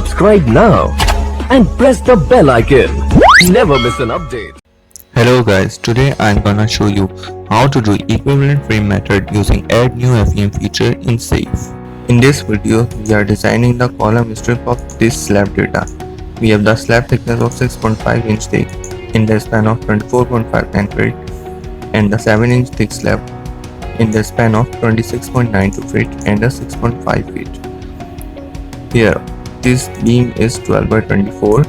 Subscribe now and press the bell icon. Never miss an update. Hello guys, today I'm gonna show you how to do equivalent frame method using add new FEM feature in SAFE. In this video, we are designing the column strip of this slab data. We have the slab thickness of 6.5 inch thick in the span of 24.59 feet and the 7 inch thick slab in the span of 26.92 feet and a 6.5 feet. Here, this beam is 12 by 24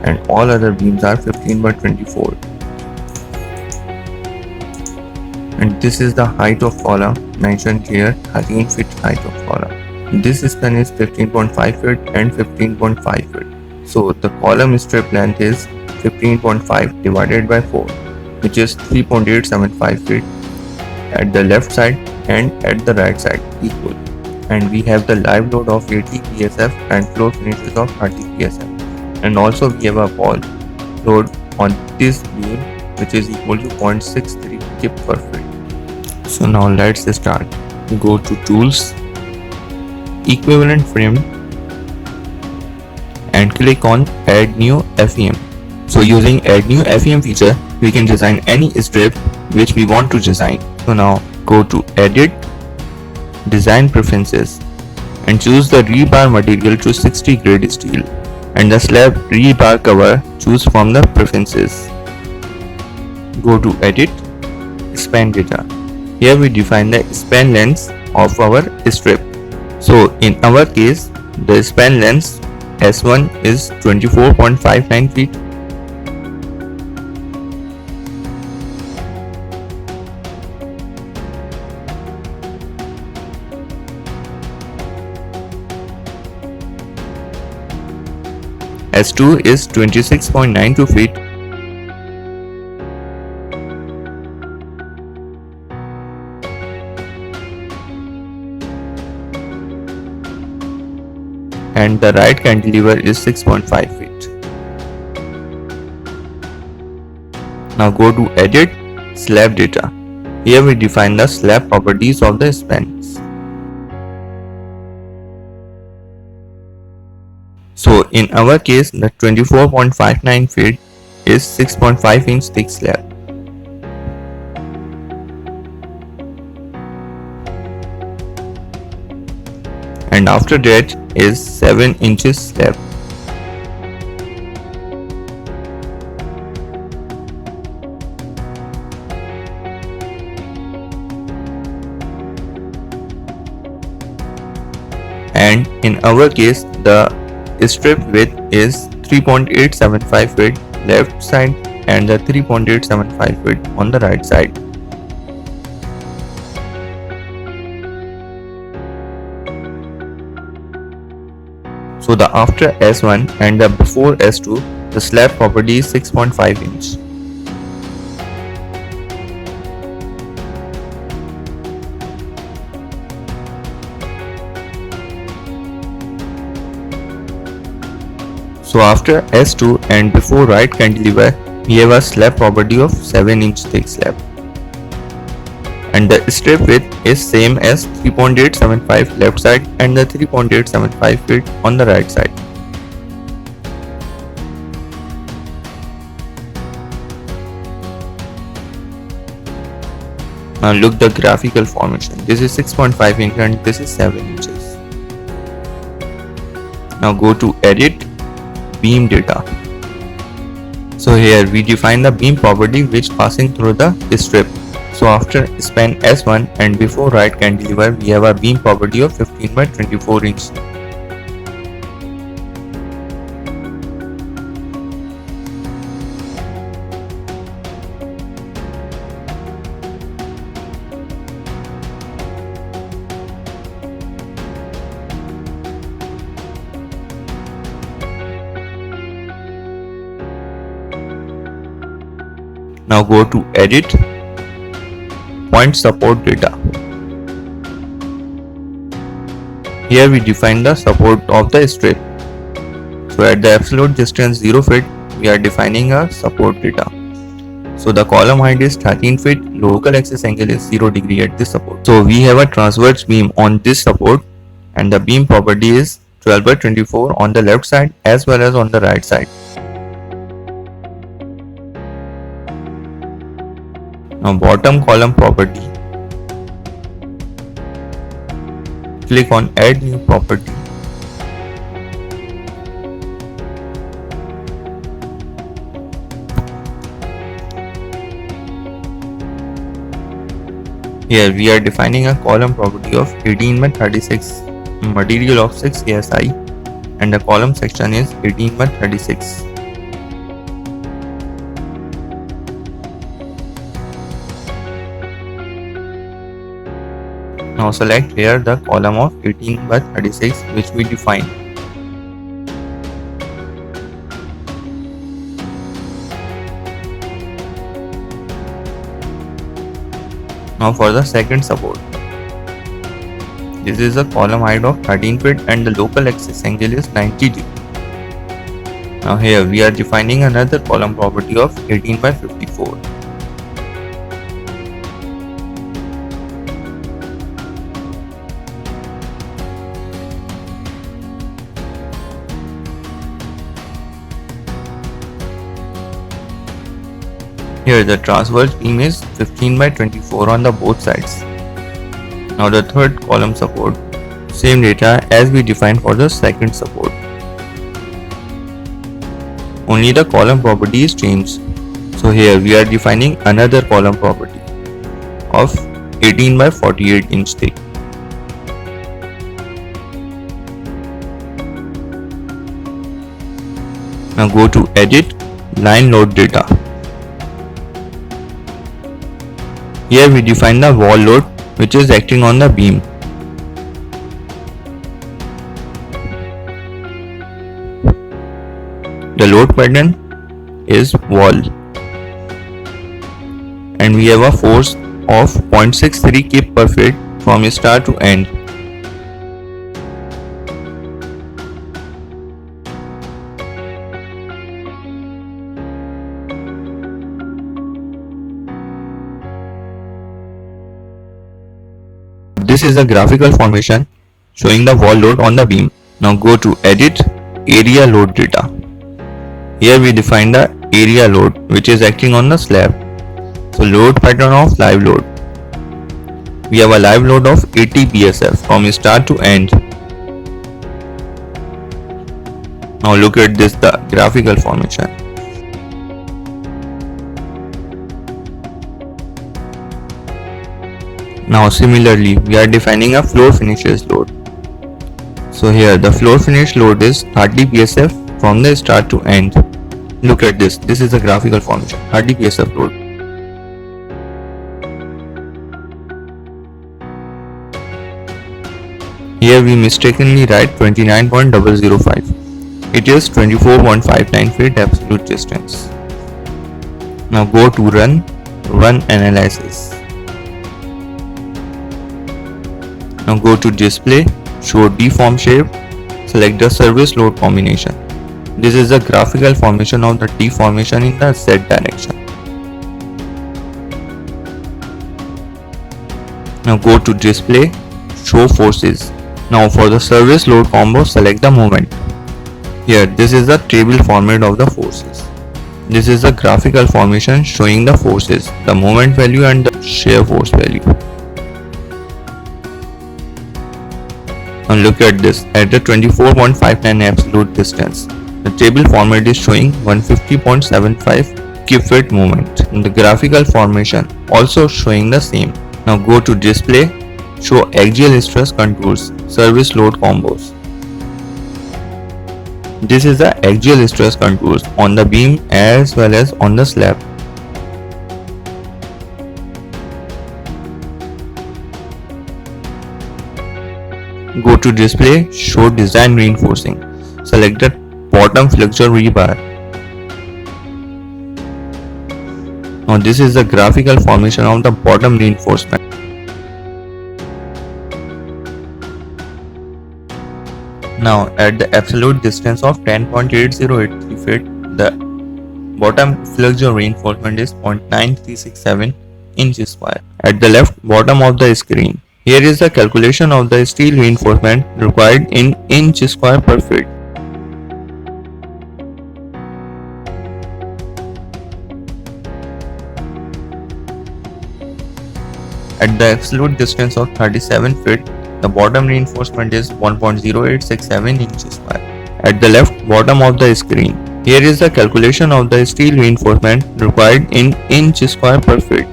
and all other beams are 15 by 24. And this is the height of column mentioned here, 13 feet height of column. This span is 15.5 feet and 15.5 feet. So the column strip length is 15.5 divided by 4, which is 3.875 feet at the left side and at the right side equal. And we have the live load of 80 psf and floor finishes of 30 psf. And also we have a wall load on this beam which is equal to 0.63 kip per feet. So now let's start. Go to tools, equivalent frame and click on add new FEM. So using add new FEM feature, we can design any strip which we want to design. So now go to edit, design preferences and choose the rebar material to 60 grade steel and the slab rebar cover choose from the preferences. Go to edit, span data. Here we define the span length of our strip. So in our case, the span length S1 is 24.59 feet. S2 is 26.92 feet. And the right cantilever is 6.5 feet. Now go to edit, slab data. Here we define the slab properties of the spans. So in our case, the 24.59 feet is 6.5 inch thick slab. And after that is 7 inches slab. And in our case, the strip width is 3.875 feet left side and the 3.875 feet on the right side. So the after S1 and the before S2, the slab property is 6.5 inch. So after S2 and before right cantilever, we have a slab property of 7 inch thick slab. And the strip width is same as 3.875 left side and the 3.875 feet on the right side. Now look the graphical formation. This is 6.5 inch and this is 7 inches. Now go to edit, beam data. So here we define the beam property which passing through the strip. So after span S1 and before right cantilever, we have a beam property of 15 by 24 inch. Now go to edit, point support data. Here we define the support of the strip. So at the absolute distance 0 feet, we are defining a support data. So the column height is 13 feet, local axis angle is 0 degree at this support. So we have a transverse beam on this support and the beam property is 12 by 24 on the left side as well as on the right side. Now bottom column property, click on add new property. Here we are defining a column property of 18 by 36, material of 6 ASI, and the column section is 18 by 36. Now select here the column of 18 by 36 which we defined. Now for the second support. This is a column height of 13 feet and the local axis angle is 90 degrees. Now here we are defining another column property of 18 by 54. Here the transverse beam is 15 by 24 on the both sides. Now the third column support, same data as we defined for the second support. Only the column property is changed. So here we are defining another column property of 18 by 48 inch thick. Now go to edit, line load data. Here we define the wall load which is acting on the beam. The load pattern is wall and we have a force of 0.63 kip per feet from start to end. This is a graphical formation showing the wall load on the beam. Now go to edit, area load data. Here we define the area load which is acting on the slab. So load pattern of live load. We have a live load of 80 psf from start to end. Now look at this, the graphical formation. Now similarly we are defining a floor finishes load. So here the floor finish load is 30 psf from the start to end. Look at this, this is a graphical formation, 30 psf load. Here we mistakenly write 29.005. It is 24.59 feet absolute distance. Now go to run analysis. Now go to display, show deform shape, select the service load combination. This is the graphical formation of the deformation in the Z direction. Now go to display, show forces. Now for the service load combo, select the moment. Here this is the table format of the forces. This is the graphical formation showing the forces, the moment value and the shear force value. Now look at this, at the 24.59 absolute distance, the table format is showing 150.75 kip-feet moment. And the graphical formation also showing the same. Now go to display, show axial stress contours, service load combos. This is the axial stress contours on the beam as well as on the slab. Go to display, show design reinforcing. Select the bottom flexure rebar. Now this is the graphical formation of the bottom reinforcement. Now at the absolute distance of 10.8083 feet, the bottom flexure reinforcement is 0.9367 inches square. At the left bottom of the screen, Here is the calculation of the steel reinforcement required in inch square per feet. At the absolute distance of 37 feet, the bottom reinforcement is 1.0867 inches square. At the left bottom of the screen, here is the calculation of the steel reinforcement required in inch square per feet.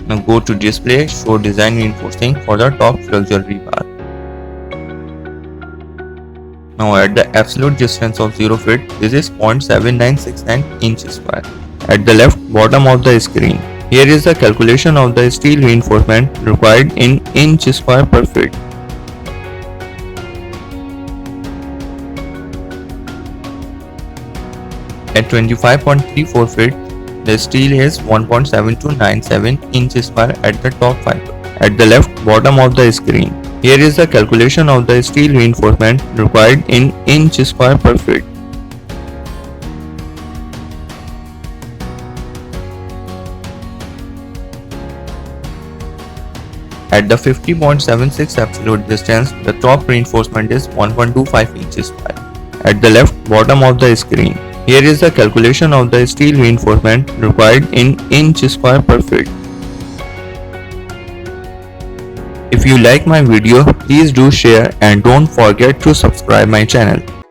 Now go to display, show design reinforcing for the top flexure rebar. Now at the absolute distance of 0 feet, this is 0.7969 inches square. At the left bottom of the screen, here is the calculation of the steel reinforcement required in inch square per feet. At 25.34 feet, the steel is 1.7297 inches square at the top fiber. At the left bottom of the screen, here is the calculation of the steel reinforcement required in inch square per feet. At the 50.76 absolute distance, the top reinforcement is 1.25 inches square. At the left bottom of the screen, here is the calculation of the steel reinforcement required in inch square per feet. If you like my video, please do share and don't forget to subscribe my channel.